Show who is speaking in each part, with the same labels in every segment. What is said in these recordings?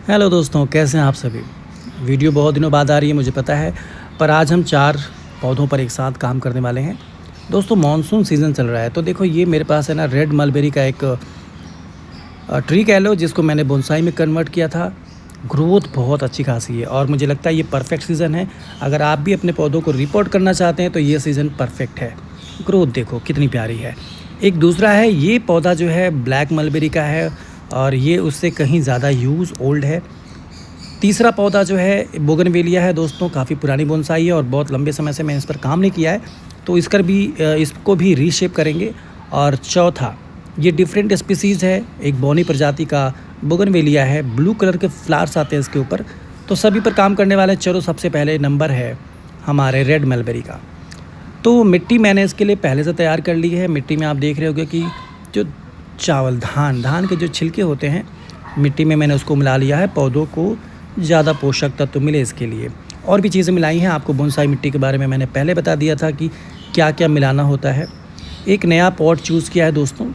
Speaker 1: Hello दोस्तों, कैसे हैं आप सभी। वीडियो बहुत दिनों बाद आ रही है मुझे पता है, पर आज हम 4 पौधों पर एक साथ काम करने वाले हैं। दोस्तों मॉनसून सीज़न चल रहा है, तो देखो ये मेरे पास है ना रेड मलबेरी का एक ट्री कह लो, जिसको मैंने बोनसाई में कन्वर्ट किया था। ग्रोथ बहुत अच्छी खासी है और मुझे लगता है ये परफेक्ट सीज़न है। अगर आप भी अपने पौधों को रिपोर्ट करना चाहते हैं तो ये सीज़न परफेक्ट है। ग्रोथ देखो कितनी प्यारी है। एक दूसरा है, ये पौधा जो है ब्लैक मलबेरी का है और ये उससे कहीं ज़्यादा यूज़ ओल्ड है। तीसरा पौधा जो है बोगनवेलिया है दोस्तों, काफ़ी पुरानी बोनसाई है और बहुत लंबे समय से मैंने इस पर काम नहीं किया है, तो इसको भी रीशेप करेंगे। और चौथा, ये डिफरेंट स्पीसीज़ है, एक बॉनी प्रजाति का बोगनवेलिया है, ब्लू कलर के फ्लावर्स आते हैं इसके ऊपर, तो सभी पर काम करने वाले। चलो सबसे पहले नंबर है हमारे रेड मलबेरी का। तो मिट्टी मैंने इसके लिए पहले से तैयार कर ली है। मिट्टी में आप देख रहे होंगे कि जो चावल धान के जो छिलके होते हैं, मिट्टी में मैंने उसको मिला लिया है, पौधों को ज़्यादा पोषक तत्व मिले इसके लिए। और भी चीज़ें मिलाई हैं, आपको बोनसाई मिट्टी के बारे में मैंने पहले बता दिया था कि क्या क्या मिलाना होता है। एक नया पॉट चूज़ किया है दोस्तों,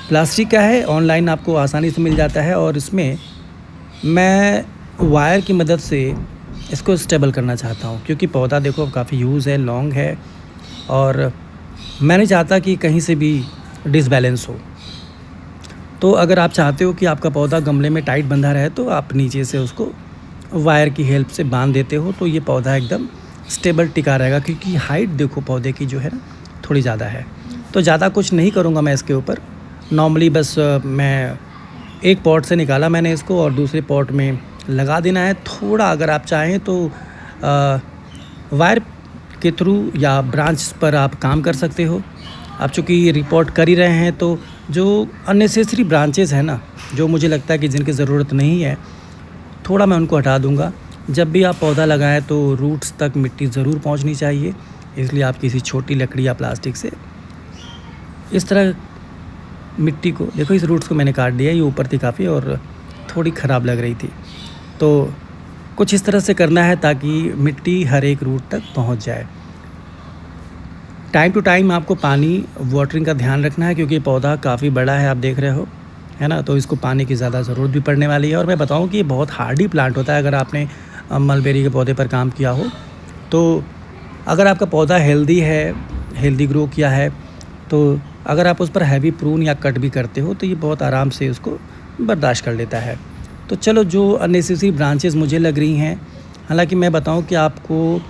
Speaker 1: प्लास्टिक का है, ऑनलाइन आपको आसानी से मिल जाता है। और इसमें मैं वायर की मदद से इसको स्टेबल करना चाहता हूँ, क्योंकि पौधा देखो काफ़ी यूज़ है, लॉन्ग है और मैं नहीं चाहता कि कहीं से भी डिसबैलेंस हो। तो अगर आप चाहते हो कि आपका पौधा गमले में टाइट बंधा रहे तो आप नीचे से उसको वायर की हेल्प से बांध देते हो, तो ये पौधा एकदम स्टेबल टिका रहेगा। क्योंकि हाइट देखो पौधे की जो है ना थोड़ी ज़्यादा है, तो ज़्यादा कुछ नहीं करूँगा मैं इसके ऊपर। नॉर्मली बस मैं एक पॉट से निकाला मैंने इसको और दूसरे पॉट में लगा देना है। थोड़ा अगर आप चाहें तो वायर के थ्रू या ब्रांच पर आप काम कर सकते हो। आप चूँकि रिपोर्ट कर ही रहे हैं, तो जो अननेसेसरी ब्रांचेस हैं ना, जो मुझे लगता है कि जिनकी ज़रूरत नहीं है, थोड़ा मैं उनको हटा दूंगा। जब भी आप पौधा लगाएं तो रूट्स तक मिट्टी ज़रूर पहुंचनी चाहिए, इसलिए आप किसी छोटी लकड़ी या प्लास्टिक से इस तरह मिट्टी को देखो, इस रूट्स को मैंने काट दिया। ये ऊपर थी काफ़ी और थोड़ी ख़राब लग रही थी, तो कुछ इस तरह से करना है ताकि मिट्टी हर एक रूट तक पहुँच जाए। टाइम टू टाइम आपको पानी वाटरिंग का ध्यान रखना है, क्योंकि पौधा काफ़ी बड़ा है, आप देख रहे हो है ना, तो इसको पानी की ज़्यादा ज़रूरत भी पड़ने वाली है। और मैं बताऊं कि ये बहुत हार्डी प्लांट होता है। अगर आपने मलबेरी के पौधे पर काम किया हो, तो अगर आपका पौधा हेल्दी है, हेल्दी ग्रो किया है, तो अगर आप उस पर हैवी प्रून या कट भी करते हो तो ये बहुत आराम से उसको बर्दाश्त कर लेता है। तो चलो, जो अननेसेसरी ब्रांचेस मुझे लग रही हैं, हालांकि मैं बताऊं कि आपको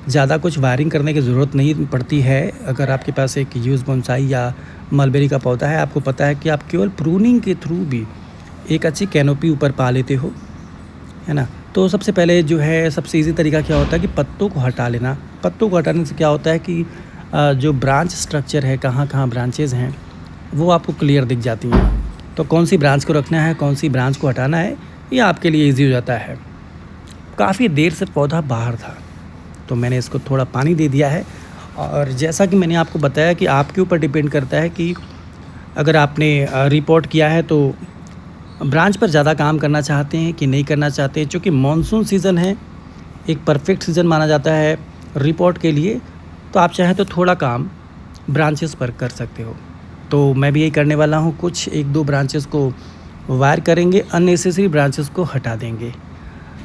Speaker 1: ज़्यादा कुछ वायरिंग करने की ज़रूरत नहीं पड़ती है। अगर आपके पास एक यूज़ बोनसाई या मलबेरी का पौधा है, आपको पता है कि आप केवल प्रूनिंग के थ्रू भी एक अच्छी कैनोपी ऊपर पा लेते हो, है ना। तो सबसे पहले जो है, सबसे ईजी तरीका क्या होता है कि पत्तों को हटा लेना। पत्तों को हटाने से क्या होता है कि जो ब्रांच स्ट्रक्चर है, कहाँ कहाँ ब्रांचेज़ हैं, वो आपको क्लियर दिख जाती हैं। तो कौन सी ब्रांच को रखना है, कौन सी ब्रांच को हटाना है, ये आपके लिए ईजी हो जाता है। काफ़ी देर से पौधा बाहर था, तो मैंने इसको थोड़ा पानी दे दिया है। और जैसा कि मैंने आपको बताया कि आपके ऊपर डिपेंड करता है कि अगर आपने रिपोर्ट किया है तो ब्रांच पर ज़्यादा काम करना चाहते हैं कि नहीं करना चाहते हैं। चूँकि मानसून सीज़न है, एक परफेक्ट सीज़न माना जाता है रिपोर्ट के लिए, तो आप चाहें तो थोड़ा काम ब्रांचेस पर कर सकते हो। तो मैं भी यही करने वाला हूँ, कुछ 1-2 ब्रांचेस को वायर करेंगे, अननेसेसरी ब्रांचेस को हटा देंगे।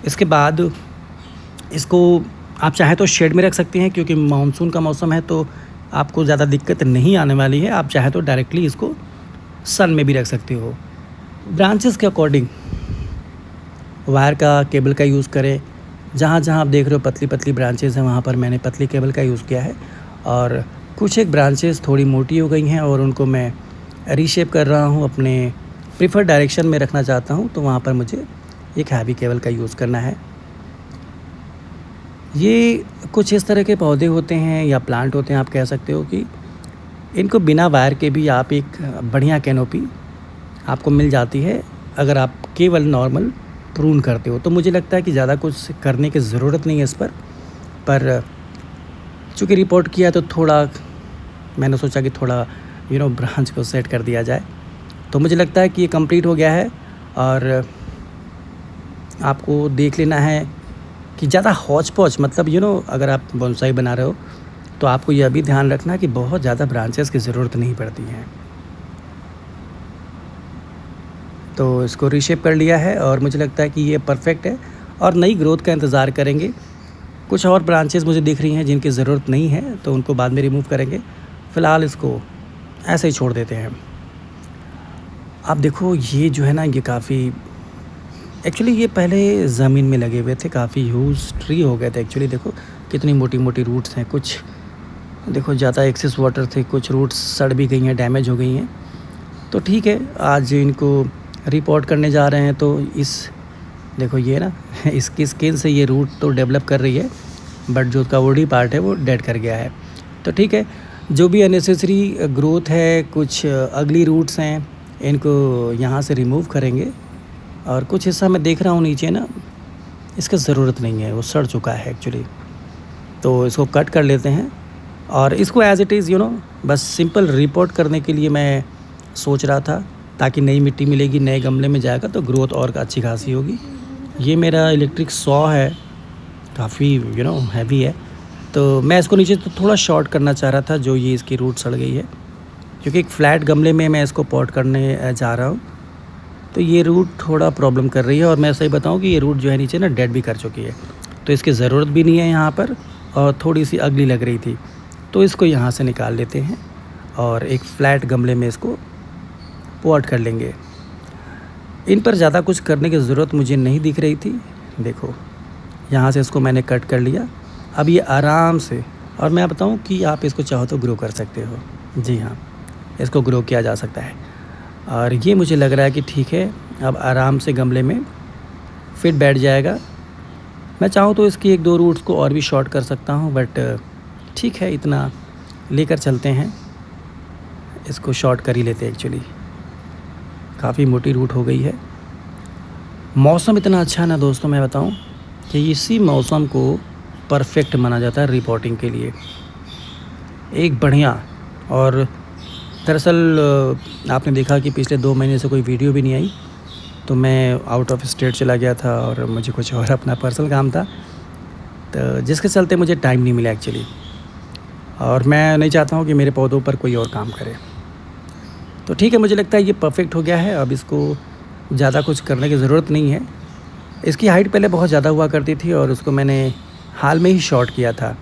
Speaker 1: इसके बाद इसको आप चाहें तो शेड में रख सकते हैं, क्योंकि मानसून का मौसम है, तो आपको ज़्यादा दिक्कत नहीं आने वाली है। आप चाहें तो डायरेक्टली इसको सन में भी रख सकते हो। ब्रांचेस के अकॉर्डिंग वायर का, केबल का यूज़ करें। जहाँ जहाँ आप देख रहे हो पतली पतली ब्रांचेस हैं, वहाँ पर मैंने पतली केबल का यूज़ किया है। और कुछ एक ब्रांचेस थोड़ी मोटी हो गई हैं और उनको मैं रीशेप कर रहा हूँ, अपने प्रीफर्ड डायरेक्शन में रखना चाहता हूँ, तो वहाँ पर मुझे एक हैवी केबल का यूज़ करना है। ये कुछ इस तरह के पौधे होते हैं या प्लांट होते हैं, आप कह सकते हो कि इनको बिना वायर के भी आप एक बढ़िया कैनोपी आपको मिल जाती है, अगर आप केवल नॉर्मल प्रून करते हो। तो मुझे लगता है कि ज़्यादा कुछ करने की ज़रूरत नहीं है इस पर चूँकि रिपोर्ट किया तो थोड़ा मैंने सोचा कि थोड़ा ब्रांच को सेट कर दिया जाए। तो मुझे लगता है कि ये कंप्लीट हो गया है। और आपको देख लेना है कि ज़्यादा हौच पौच, मतलब अगर आप बोनसाई बना रहे हो तो आपको यह भी ध्यान रखना कि बहुत ज़्यादा ब्रांचेस की ज़रूरत नहीं पड़ती हैं। तो इसको रीशेप कर लिया है और मुझे लगता है कि ये परफेक्ट है और नई ग्रोथ का इंतज़ार करेंगे। कुछ और ब्रांचेस मुझे दिख रही हैं जिनकी ज़रूरत नहीं है, तो उनको बाद में रिमूव करेंगे। फ़िलहाल इसको ऐसे ही छोड़ देते हैं। आप देखो ये जो है ना, ये काफ़ी एक्चुअली ये पहले ज़मीन में लगे हुए थे, काफ़ी ह्यूज ट्री हो गए थे एक्चुअली। देखो कितनी मोटी मोटी रूट्स हैं, कुछ देखो ज़्यादा एक्सेस वाटर थे, कुछ रूट्स सड़ भी गई हैं, डैमेज हो गई हैं। तो ठीक है, आज इनको रिपोर्ट करने जा रहे हैं। तो इस देखो ये ना इसकी स्किन से ये रूट तो डेवलप कर रही है, बट जो उसका वुडी पार्ट है वो डेड कर गया है। तो ठीक है, जो भी अननेसेसरी ग्रोथ है, कुछ अगली रूट्स हैं, इनको यहाँ से रिमूव करेंगे। और कुछ हिस्सा मैं देख रहा हूँ नीचे ना, इसका ज़रूरत नहीं है, वो सड़ चुका है एक्चुअली। तो इसको कट कर लेते हैं और इसको एज़ इट इज़ बस सिंपल रिपोर्ट करने के लिए मैं सोच रहा था, ताकि नई मिट्टी मिलेगी, नए गमले में जाएगा तो ग्रोथ और अच्छी खासी होगी। ये मेरा इलेक्ट्रिक सॉ है, काफ़ी हैवी है। तो मैं इसको नीचे तो थोड़ा शॉर्ट करना चाह रहा था, जो ये इसकी रूट सड़ गई है, क्योंकि एक फ्लैट गमले में मैं इसको पॉट करने जा रहा हूँ। तो ये रूट थोड़ा प्रॉब्लम कर रही है और मैं सही बताऊँ कि ये रूट जो है नीचे ना डेड भी कर चुकी है, तो इसकी ज़रूरत भी नहीं है यहाँ पर, और थोड़ी सी अगली लग रही थी। तो इसको यहाँ से निकाल लेते हैं और एक फ्लैट गमले में इसको पॉट कर लेंगे। इन पर ज़्यादा कुछ करने की ज़रूरत मुझे नहीं दिख रही थी। देखो यहाँ से इसको मैंने कट कर लिया। अब ये आराम से, और मैं बताऊँ कि आप इसको चाहो तो ग्रो कर सकते हो। जी हाँ, इसको ग्रो किया जा सकता है। और ये मुझे लग रहा है कि ठीक है, अब आराम से गमले में फिट बैठ जाएगा। मैं चाहूँ तो इसकी 1-2 रूट्स को और भी शॉर्ट कर सकता हूँ, बट ठीक है, इतना लेकर चलते हैं। इसको शॉर्ट कर ही लेते हैं एक्चुअली, काफ़ी मोटी रूट हो गई है। मौसम इतना अच्छा है ना दोस्तों, मैं बताऊं कि इसी मौसम को परफेक्ट माना जाता है रिपोर्टिंग के लिए, एक बढ़िया। और दरअसल आपने देखा कि पिछले 2 महीने से कोई वीडियो भी नहीं आई, तो मैं आउट ऑफ स्टेट चला गया था और मुझे कुछ और अपना पर्सनल काम था, तो जिसके चलते मुझे टाइम नहीं मिला एक्चुअली। और मैं नहीं चाहता हूँ कि मेरे पौधों पर कोई और काम करे। तो ठीक है, मुझे लगता है ये परफेक्ट हो गया है। अब इसको ज़्यादा कुछ करने की ज़रूरत नहीं है। इसकी हाइट पहले बहुत ज़्यादा हुआ करती थी और उसको मैंने हाल में ही शॉर्ट किया था,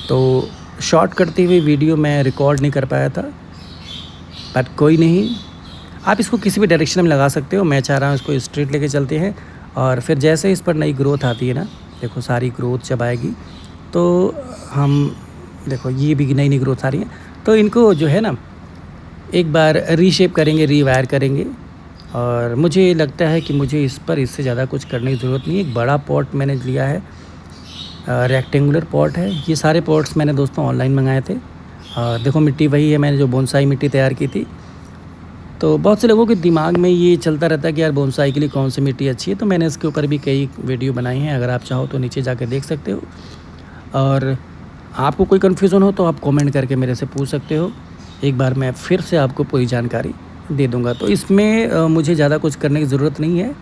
Speaker 1: तो शॉर्ट करते हुए वीडियो मैं रिकॉर्ड नहीं कर पाया था, बट कोई नहीं, आप इसको किसी भी डायरेक्शन में लगा सकते हो। मैं चाह रहा हूँ इसको स्ट्रेट लेके चलते हैं, और फिर जैसे इस पर नई ग्रोथ आती है ना, देखो सारी ग्रोथ जब आएगी तो हम देखो ये भी नई नई ग्रोथ आ रही है, तो इनको जो है ना एक बार रीशेप करेंगे, रीवायर करेंगे। और मुझे लगता है कि मुझे इस पर इससे ज़्यादा कुछ करने की ज़रूरत नहीं है। एक बड़ा पॉट मैंने लिया है, रेक्टेंगुलर पॉट है। ये सारे पॉट्स मैंने दोस्तों ऑनलाइन मंगाए थे। और देखो मिट्टी वही है, मैंने जो बोनसाई मिट्टी तैयार की थी। तो बहुत से लोगों के दिमाग में ये चलता रहता है कि यार बोनसाई के लिए कौन सी मिट्टी अच्छी है, तो मैंने इसके ऊपर भी कई वीडियो बनाई हैं, अगर आप चाहो तो नीचे जाकर देख सकते हो। और आपको कोई कन्फ्यूज़न हो तो आप कमेंट करके मेरे से पूछ सकते हो, एक बार मैं फिर से आपको पूरी जानकारी दे दूंगा। तो इसमें मुझे ज़्यादा कुछ करने की ज़रूरत नहीं है।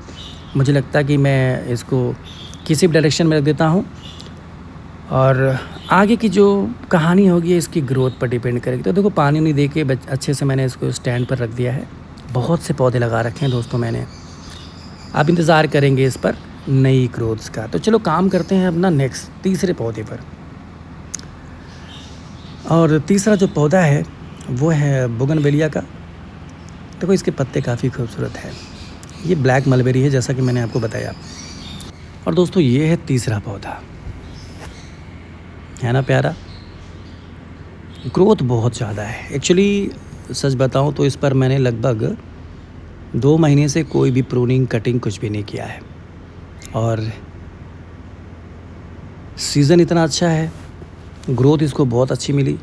Speaker 1: मुझे लगता है कि मैं इसको किसी भी डायरेक्शन में रख देता हूँ, और आगे की जो कहानी होगी इसकी ग्रोथ पर डिपेंड करेगी। तो देखो पानी नहीं दे के अच्छे से मैंने इसको स्टैंड पर रख दिया है। बहुत से पौधे लगा रखे हैं दोस्तों मैंने, अब इंतज़ार करेंगे इस पर नई ग्रोथ्स का। तो चलो काम करते हैं अपना नेक्स्ट तीसरे पौधे पर। और तीसरा जो पौधा है वो है बोगनवेलिया का। देखो इसके पत्ते काफ़ी खूबसूरत हैं। ये ब्लैक मलबेरी है जैसा कि मैंने आपको बताया। और दोस्तों ये है तीसरा पौधा, है ना प्यारा। ग्रोथ बहुत ज़्यादा है एक्चुअली। सच बताऊं तो इस पर मैंने लगभग 2 महीने से कोई भी प्रूनिंग कटिंग कुछ भी नहीं किया है, और सीज़न इतना अच्छा है, ग्रोथ इसको बहुत अच्छी मिली।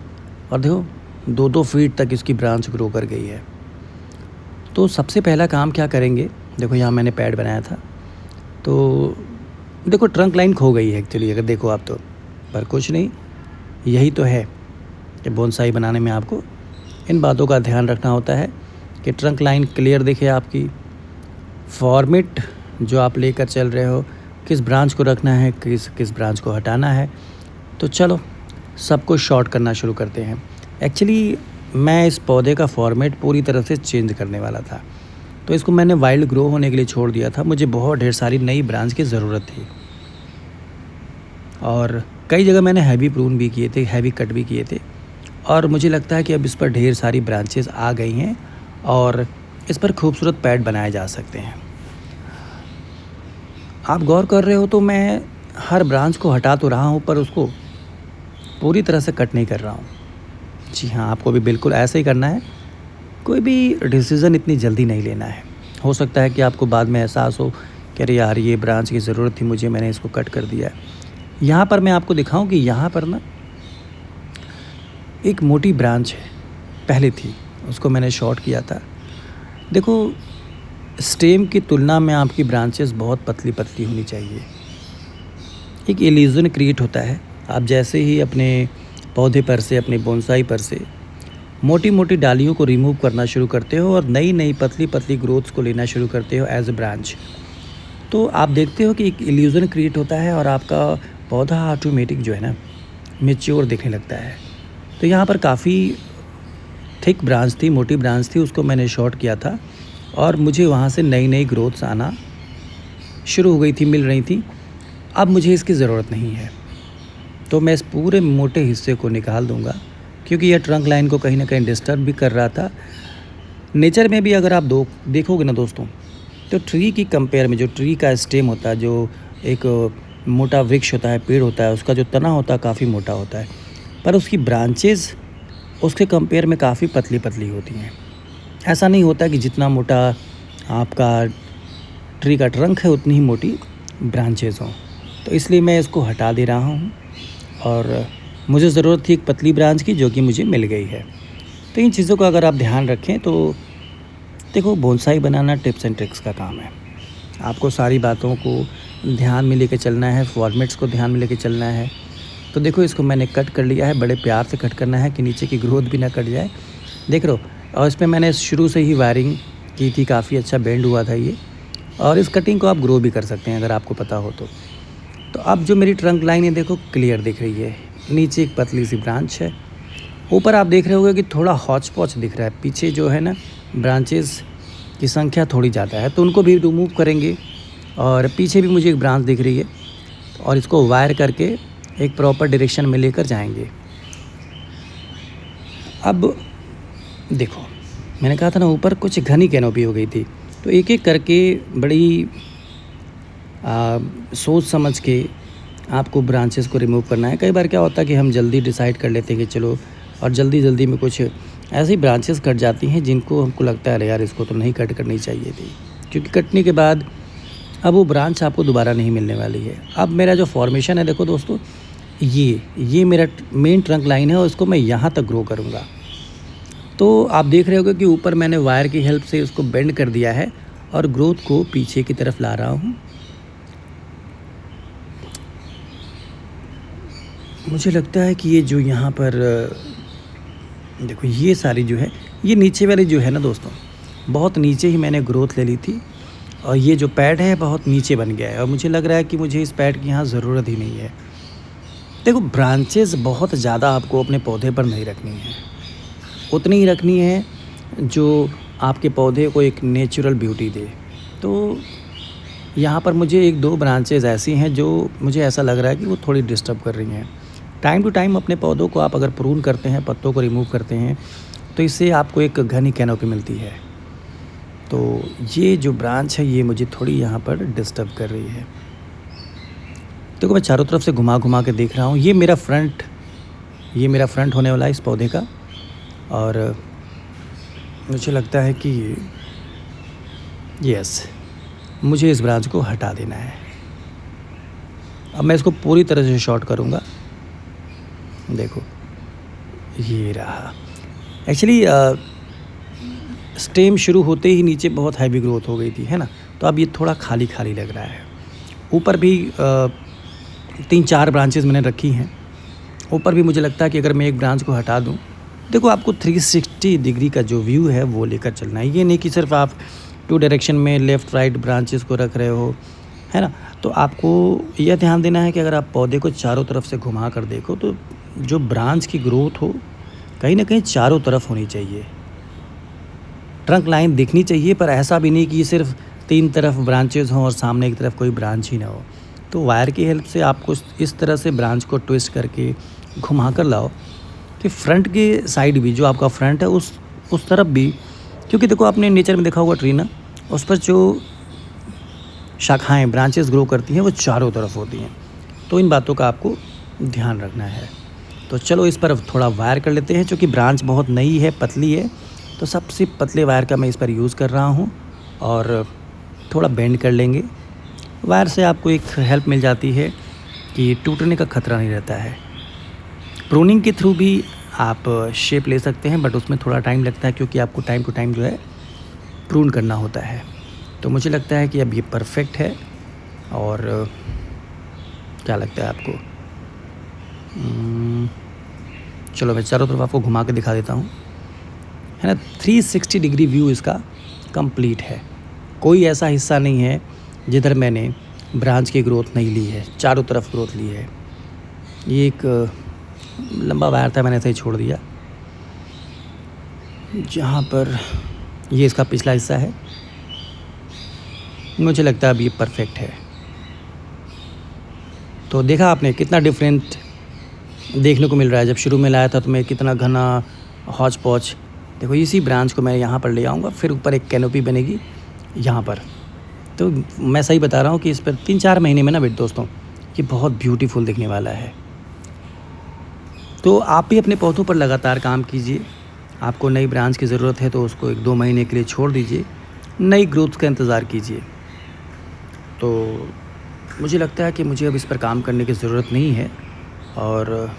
Speaker 1: और देखो 2-2 फीट तक इसकी ब्रांच ग्रो कर गई है। तो सबसे पहला काम क्या करेंगे, देखो यहाँ मैंने पैड बनाया था, तो देखो ट्रंक लाइन खो गई है एक्चुअली, अगर देखो आप तो, पर कुछ नहीं, यही तो है कि बोनसाई बनाने में आपको इन बातों का ध्यान रखना होता है कि ट्रंक लाइन क्लियर दिखे आपकी, फॉर्मेट जो आप लेकर चल रहे हो, किस ब्रांच को रखना है, किस ब्रांच को हटाना है। तो चलो सबको शॉर्ट करना शुरू करते हैं। एक्चुअली मैं इस पौधे का फॉर्मेट पूरी तरह से चेंज करने वाला था, तो इसको मैंने वाइल्ड ग्रो होने के लिए छोड़ दिया था। मुझे बहुत ढेर सारी नई ब्रांच की ज़रूरत थी और कई जगह मैंने हैवी प्रून भी किए थे, हैवी कट भी किए थे और मुझे लगता है कि अब इस पर ढेर सारी ब्रांचेस आ गई हैं और इस पर खूबसूरत पैड बनाए जा सकते हैं। आप गौर कर रहे हो तो मैं हर ब्रांच को हटा तो रहा हूँ पर उसको पूरी तरह से कट नहीं कर रहा हूँ। जी हाँ, आपको भी बिल्कुल ऐसा ही करना है। कोई भी डिसीज़न इतनी जल्दी नहीं लेना है। हो सकता है कि आपको बाद में एहसास हो कि अरे यार ये ब्रांच की ज़रूरत थी मुझे, मैंने इसको कट कर दिया है। यहाँ पर मैं आपको दिखाऊं कि यहाँ पर ना एक मोटी ब्रांच है, पहले थी, उसको मैंने शॉर्ट किया था। देखो, स्टेम की तुलना में आपकी ब्रांचेस बहुत पतली पतली होनी चाहिए। एक इल्यूज़न क्रिएट होता है। आप जैसे ही अपने पौधे पर से, अपने बोनसाई पर से मोटी मोटी डालियों को रिमूव करना शुरू करते हो और नई नई पतली पतली ग्रोथ्स को लेना शुरू करते हो एज ए ब्रांच, तो आप देखते हो कि एक इल्यूज़न क्रिएट होता है और आपका पौधा ऑटोमेटिक जो है ना मैच्योर दिखने लगता है। तो यहाँ पर काफ़ी थिक ब्रांच थी, मोटी ब्रांच थी, उसको मैंने शॉर्ट किया था और मुझे वहाँ से नई नई ग्रोथ्स आना शुरू हो गई थी, मिल रही थी। अब मुझे इसकी ज़रूरत नहीं है, तो मैं इस पूरे मोटे हिस्से को निकाल दूँगा क्योंकि यह ट्रंक लाइन को कहीं ना कहीं डिस्टर्ब भी कर रहा था। नेचर में भी अगर आप देखोगे ना दोस्तों, तो ट्री की कंपेयर में जो ट्री का स्टेम होता है, जो एक मोटा वृक्ष होता है, पेड़ होता है, उसका जो तना होता है काफ़ी मोटा होता है, पर उसकी ब्रांचेस उसके कंपेयर में काफ़ी पतली पतली होती हैं। ऐसा नहीं होता कि जितना मोटा आपका ट्री का ट्रंक है उतनी ही मोटी ब्रांचेस हों। तो इसलिए मैं इसको हटा दे रहा हूँ और मुझे ज़रूरत थी एक पतली ब्रांच की, जो कि मुझे मिल गई है। तो इन चीज़ों का अगर आप ध्यान रखें तो देखो, bonsai banana tips and tricks का काम है। आपको सारी बातों को ध्यान में लेके चलना है, फॉर्मेट्स को ध्यान में लेके चलना है। तो देखो, इसको मैंने कट कर लिया है, बड़े प्यार से कट करना है कि नीचे की ग्रोथ भी ना कट जाए, देख रहे हो। और इसमें मैंने शुरू से ही वायरिंग की थी, काफ़ी अच्छा बेंड हुआ था ये, और इस कटिंग को आप ग्रो भी कर सकते हैं अगर आपको पता हो तो। अब जो मेरी ट्रंक लाइन है देखो क्लियर दिख रही है, नीचे एक पतली सी ब्रांच है, ऊपर आप देख रहे होगे कि थोड़ा हॉच पॉच दिख रहा है, पीछे जो है ना ब्रांचेस की संख्या थोड़ी ज़्यादा है, तो उनको भी रिमूव करेंगे। और पीछे भी मुझे एक ब्रांच दिख रही है और इसको वायर करके एक प्रॉपर डायरेक्शन में लेकर जाएंगे। अब देखो, मैंने कहा था ना ऊपर कुछ घनी कैनोपी हो गई थी, तो एक एक करके बड़ी सोच समझ के आपको ब्रांचेस को रिमूव करना है। कई बार क्या होता है कि हम जल्दी डिसाइड कर लेते हैं कि चलो, और जल्दी जल्दी में कुछ ऐसी ब्रांचेस कट जाती हैं जिनको हमको लगता है अरे यार इसको तो नहीं कट करनी चाहिए थी, क्योंकि कटने के बाद अब वो ब्रांच आपको दोबारा नहीं मिलने वाली है। अब मेरा जो फॉर्मेशन है देखो दोस्तों, ये मेरा मेन ट्रंक लाइन है और इसको मैं यहाँ तक ग्रो करूँगा। तो आप देख रहे होगे कि ऊपर मैंने वायर की हेल्प से उसको बेंड कर दिया है और ग्रोथ को पीछे की तरफ ला रहा हूँ। मुझे लगता है कि ये जो यहाँ पर देखो, ये सारी जो है, ये नीचे वाली जो है ना दोस्तों, बहुत नीचे ही मैंने ग्रोथ ले ली थी और ये जो पैड है बहुत नीचे बन गया है और मुझे लग रहा है कि मुझे इस पैड की यहाँ ज़रूरत ही नहीं है। देखो, ब्रांचेस बहुत ज़्यादा आपको अपने पौधे पर नहीं रखनी है, उतनी ही रखनी है जो आपके पौधे को एक नेचुरल ब्यूटी दे। तो यहाँ पर मुझे एक दो ब्रांचेस ऐसी हैं जो मुझे ऐसा लग रहा है कि वो थोड़ी डिस्टर्ब कर रही हैं। टाइम टू टाइम अपने पौधों को आप अगर प्रून करते हैं, पत्तों को रिमूव करते हैं, तो इससे आपको एक घनी कैनोपी मिलती है। तो ये जो ब्रांच है ये मुझे थोड़ी यहाँ पर डिस्टर्ब कर रही है। देखो, मैं चारों तरफ से घुमा घुमा के देख रहा हूँ। ये मेरा फ्रंट होने वाला है इस पौधे का, और मुझे लगता है कि यस, मुझे इस ब्रांच को हटा देना है। अब मैं इसको पूरी तरह से शॉर्ट करूँगा। देखो, ये रहा। एक्चुअली स्टेम शुरू होते ही नीचे बहुत हैवी ग्रोथ हो गई थी, है ना, तो अब ये थोड़ा खाली खाली लग रहा है। ऊपर भी 3-4 ब्रांचेस मैंने रखी हैं। ऊपर भी मुझे लगता है कि अगर मैं एक ब्रांच को हटा दूं, देखो आपको 360 डिग्री का जो व्यू है वो लेकर चलना है। ये नहीं कि सिर्फ आप 2 डायरेक्शन में लेफ़्ट राइट ब्रांचेस को रख रहे हो, है ना। तो आपको यह ध्यान देना है कि अगर आप पौधे को चारों तरफ से घुमा कर देखो तो जो ब्रांच की ग्रोथ हो कहीं ना कहीं चारों तरफ होनी चाहिए। ट्रंक लाइन दिखनी चाहिए, पर ऐसा भी नहीं कि सिर्फ 3 तरफ ब्रांचेज़ हों और सामने एक तरफ कोई ब्रांच ही ना हो। तो वायर की हेल्प से आपको इस तरह से ब्रांच को ट्विस्ट करके घुमा कर लाओ कि फ्रंट के साइड भी, जो आपका फ्रंट है उस तरफ भी, क्योंकि देखो आपने नेचर में देखा होगा ट्री ना, उस पर जो शाखाएँ ब्रांचेस ग्रो करती हैं वो चारों तरफ होती हैं। तो इन बातों का आपको ध्यान रखना है। तो चलो इस पर थोड़ा वायर कर लेते हैं, क्योंकि ब्रांच बहुत नई है, पतली है, तो सबसे पतले वायर का मैं इस पर यूज़ कर रहा हूँ और थोड़ा बेंड कर लेंगे। वायर से आपको एक हेल्प मिल जाती है कि टूटने का खतरा नहीं रहता है। प्रूनिंग के थ्रू भी आप शेप ले सकते हैं, बट उसमें थोड़ा टाइम लगता है, क्योंकि आपको टाइम टू टाइम जो है प्रून करना होता है। तो मुझे लगता है कि अब ये परफेक्ट है। और क्या लगता है आपको? चलो मैं चारों तरफ आपको घुमा के दिखा देता हूँ, है ना। 360 डिग्री व्यू इसका कंप्लीट है। कोई ऐसा हिस्सा नहीं है जिधर मैंने ब्रांच की ग्रोथ नहीं ली है, चारों तरफ ग्रोथ ली है। ये एक लंबा वायर था, मैंने ऐसे ही छोड़ दिया। जहाँ पर ये इसका पिछला हिस्सा है, मुझे लगता है अब ये परफेक्ट है। तो देखा आपने कितना डिफरेंट देखने को मिल रहा है। जब शुरू में लाया था तो मैं कितना घना हौच पौच, देखो इसी ब्रांच को मैं यहाँ पर ले आऊँगा, फिर ऊपर एक कैनोपी बनेगी यहाँ पर। तो मैं सही बता रहा हूँ कि इस पर 3-4 महीने में ना बेटे दोस्तों, ये बहुत ब्यूटीफुल दिखने वाला है। तो आप भी अपने पौधों पर लगातार काम कीजिए। आपको नई ब्रांच की ज़रूरत है तो उसको 1-2 महीने के लिए छोड़ दीजिए, नई ग्रोथ का इंतज़ार कीजिए। तो मुझे लगता है कि मुझे अब इस पर काम करने की ज़रूरत नहीं है। और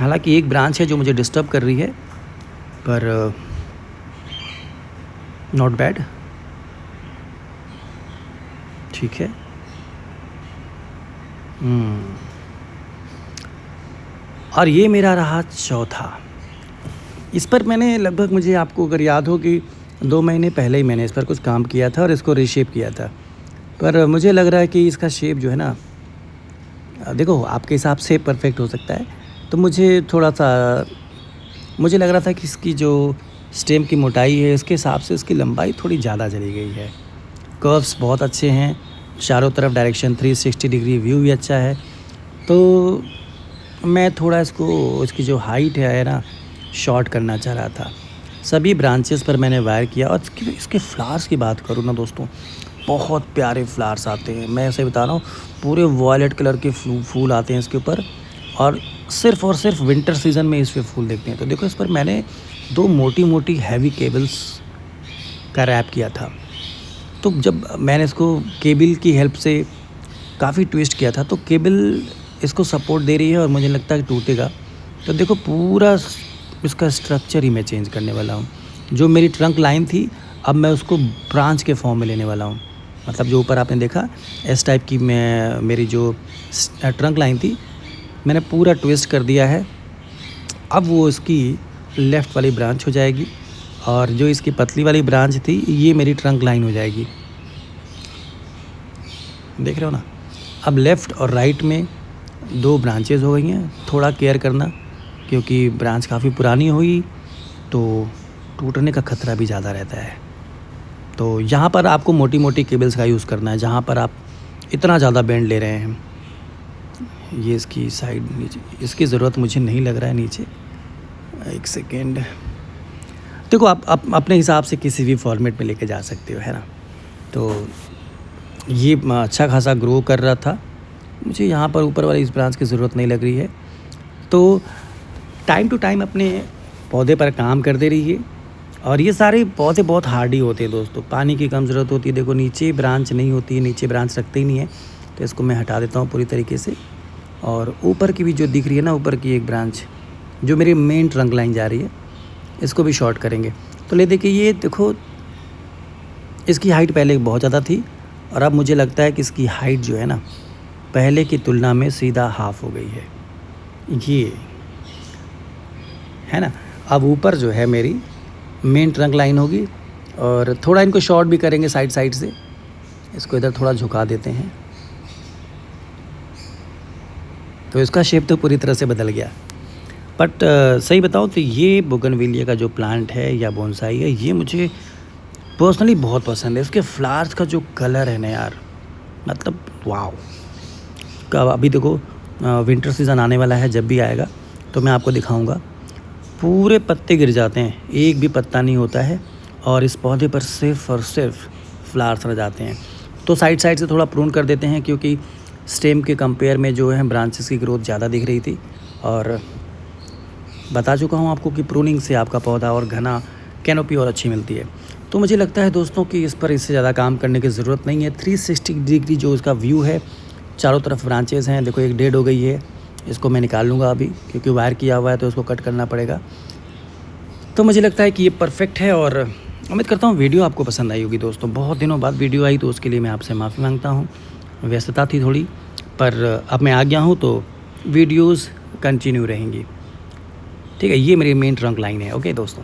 Speaker 1: हालांकि एक ब्रांच है जो मुझे डिस्टर्ब कर रही है, पर नॉट बैड, ठीक है। और ये मेरा रहा चौथा। इस पर मैंने लगभग, मुझे आपको अगर याद हो कि 2 महीने पहले ही मैंने इस पर कुछ काम किया था और इसको रीशेप किया था। पर मुझे लग रहा है कि इसका शेप जो है ना, देखो आपके हिसाब से परफेक्ट हो सकता है, तो मुझे थोड़ा सा मुझे लग रहा था कि इसकी जो स्टेम की मोटाई है इसके हिसाब से इसकी लंबाई थोड़ी ज़्यादा चली गई है। कर्व्स बहुत अच्छे हैं, चारों तरफ डायरेक्शन 360 डिग्री व्यू भी अच्छा है। तो मैं थोड़ा इसकी जो हाइट है ना, शॉर्ट करना चाह रहा था। सभी ब्रांचेस पर मैंने वायर किया। और इसके फ्लावर्स की बात करूँ ना दोस्तों, बहुत प्यारे फ्लावर्स आते हैं। मैं ऐसे बता रहा हूँ, पूरे वॉयलेट कलर के फूल आते हैं इसके ऊपर, और सिर्फ विंटर सीज़न में इस पर फूल देखते हैं। तो देखो इस पर मैंने 2 मोटी हैवी केबल्स का रैप किया था। तो जब मैंने इसको केबल की हेल्प से काफ़ी ट्विस्ट किया था, तो केबल इसको सपोर्ट दे रही है और मुझे लगता है कि टूटेगा। तो देखो पूरा इसका स्ट्रक्चर ही मैं चेंज करने वाला हूँ। जो मेरी ट्रंक लाइन थी, अब मैं उसको ब्रांच के फॉर्म में लेने वाला हूँ। मतलब जो ऊपर आपने देखा इस टाइप की मेरी जो ट्रंक लाइन थी, मैंने पूरा ट्विस्ट कर दिया है। अब वो इसकी लेफ़्ट वाली ब्रांच हो जाएगी, और जो इसकी पतली वाली ब्रांच थी ये मेरी ट्रंक लाइन हो जाएगी। देख रहे हो ना, अब लेफ़्ट और राइट में 2 ब्रांचेज़ हो गई हैं। थोड़ा केयर करना, क्योंकि ब्रांच काफ़ी पुरानी हुई तो टूटने का खतरा भी ज़्यादा रहता है। तो यहाँ पर आपको मोटी केबल्स का यूज़ करना है, जहाँ पर आप इतना ज़्यादा बेंड ले रहे हैं। ये इसकी साइड नीचे, इसकी ज़रूरत मुझे नहीं लग रहा है नीचे। एक सेकेंड, देखो आप अपने हिसाब से किसी भी फॉर्मेट में लेके जा सकते हो, है ना। तो ये अच्छा खासा ग्रो कर रहा था, मुझे यहाँ पर ऊपर वाली इस ब्रांच की ज़रूरत नहीं लग रही है। तो टाइम टू टाइम अपने पौधे पर काम करते रहिए। और ये सारे पौधे बहुत हार्डी होते हैं दोस्तों, पानी की कम ज़रूरत होती है। देखो नीचे ब्रांच नहीं होती है, नीचे ब्रांच रखते ही नहीं है, तो इसको मैं हटा देता हूँ पूरी तरीके से। और ऊपर की भी जो दिख रही है ना, ऊपर की एक ब्रांच जो मेरी मेन ट्रंक लाइन जा रही है, इसको भी शॉर्ट करेंगे। तो ले देखिए, ये देखो इसकी हाइट पहले बहुत ज़्यादा थी, और अब मुझे लगता है कि इसकी हाइट जो है ना, पहले की तुलना में सीधा हाफ हो गई है, ये है ना। अब ऊपर जो है मेरी मेन ट्रंक लाइन होगी, और थोड़ा इनको शॉर्ट भी करेंगे साइड से। इसको इधर थोड़ा झुका देते हैं, तो इसका शेप तो पूरी तरह से बदल गया। बट सही बताऊँ तो ये बोगनविलिया का जो प्लांट है या बोनसाई है, ये मुझे पर्सनली बहुत पसंद है। इसके फ्लावर्स का जो कलर है ना यार, मतलब वाओ। कब अभी देखो विंटर सीज़न आने वाला है, जब भी आएगा तो मैं आपको दिखाऊंगा। पूरे पत्ते गिर जाते हैं, एक भी पत्ता नहीं होता है, और इस पौधे पर सिर्फ और सिर्फ फ्लावर्स रह जाते हैं। तो साइड साइड से थोड़ा प्रून कर देते हैं, क्योंकि स्टेम के कंपेयर में जो है ब्रांचेस की ग्रोथ ज़्यादा दिख रही थी। और बता चुका हूँ आपको कि प्रूनिंग से आपका पौधा और घना कैनोपी और अच्छी मिलती है। तो मुझे लगता है दोस्तों कि इस पर इससे ज़्यादा काम करने की ज़रूरत नहीं है। 360 डिग्री जो इसका व्यू है, चारों तरफ ब्रांचेज़ हैं। देखो एक डेड हो गई है, इसको मैं निकाल लूँगा अभी, क्योंकि वायर किया हुआ है तो उसको कट करना पड़ेगा। तो मुझे लगता है कि ये परफेक्ट है, और उम्मीद करता हूँ वीडियो आपको पसंद आई होगी दोस्तों। बहुत दिनों बाद वीडियो आई तो उसके लिए मैं आपसे माफ़ी मांगता हूँ, व्यस्तता थी थोड़ी, पर अब मैं आ गया हूँ तो वीडियोज़ कंटिन्यू रहेंगी। ठीक है, ये मेरी मेन ट्रंक लाइन है। ओके दोस्तों,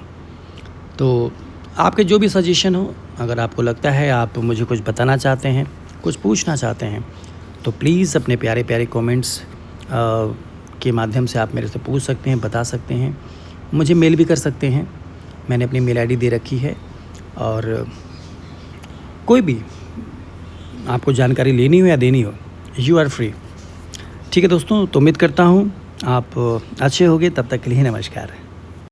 Speaker 1: तो आपके जो भी सजेशन हो, अगर आपको लगता है आप मुझे कुछ बताना चाहते हैं, कुछ पूछना चाहते हैं, तो प्लीज़ अपने प्यारे प्यारे कमेंट्स के माध्यम से आप मेरे से पूछ सकते हैं, बता सकते हैं। मुझे मेल भी कर सकते हैं, मैंने अपनी मेल आईडी दे रखी है। और कोई भी आपको जानकारी लेनी हो या देनी हो, यू आर फ्री। ठीक है दोस्तों, तो उम्मीद करता हूँ आप अच्छे होंगे। तब तक के लिए नमस्कार।